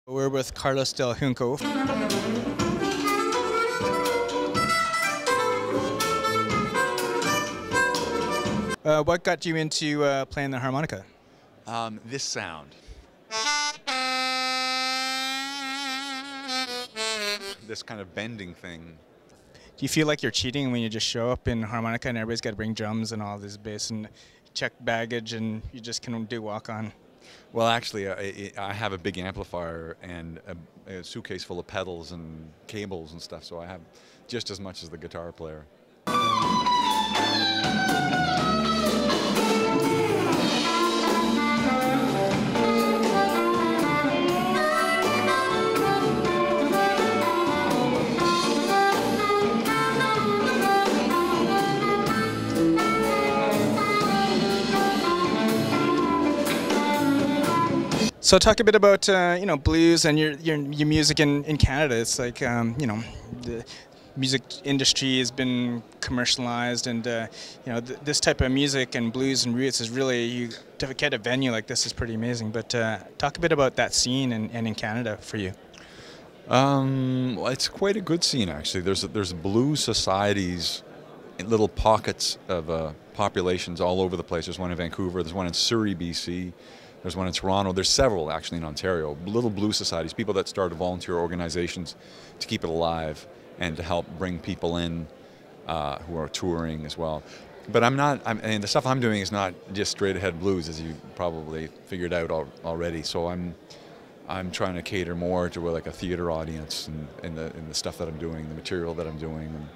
We're with Carlos del Junco. What got you into playing the harmonica? This sound. This kind of bending thing. Do you feel like you're cheating when you just show up in harmonica and everybody's got to bring drums and all this bass and check baggage and you just can do walk-on? Well, actually, I have a big amplifier and a suitcase full of pedals and cables and stuff, so I have just as much as the guitar player. So talk a bit about blues and your music in Canada. It's like the music industry has been commercialized, and this type of music and blues and roots is really, to get a venue like this is pretty amazing. But talk a bit about that scene and in Canada for you. Well, it's quite a good scene actually. There's blues societies in little pockets of populations all over the place. There's one in Vancouver. There's one in Surrey, BC. There's one in Toronto. There's several actually in Ontario. Little blues societies, people that started volunteer organizations to keep it alive and to help bring people in who are touring as well. But the stuff I'm doing is not just straight ahead blues, as you probably figured out already. So I'm trying to cater more to like a theater audience in the stuff that I'm doing, the material that I'm doing.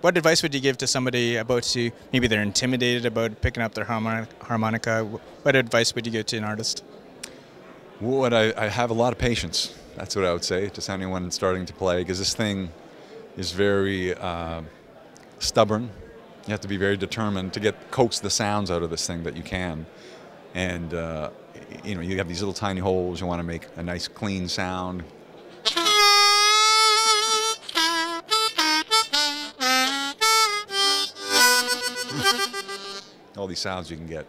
What advice would you give to somebody about to, maybe they're intimidated about picking up their harmonica? What advice would you give to an artist? Well, I have a lot of patience. That's what I would say to anyone starting to play, because this thing is very stubborn. You have to be very determined to coax the sounds out of this thing that you can. And you have these little tiny holes. You want to make a nice clean sound. All these sounds you can get,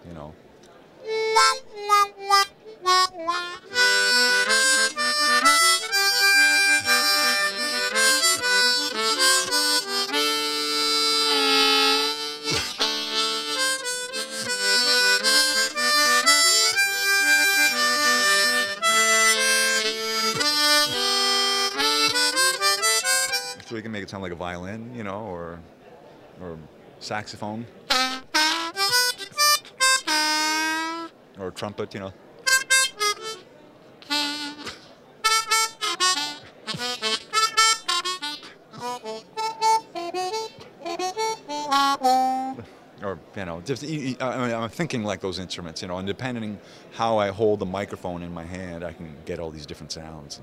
So we can make it sound like a violin, or saxophone. Or a trumpet, Or, just, I'm thinking like those instruments, and depending how I hold the microphone in my hand, I can get all these different sounds.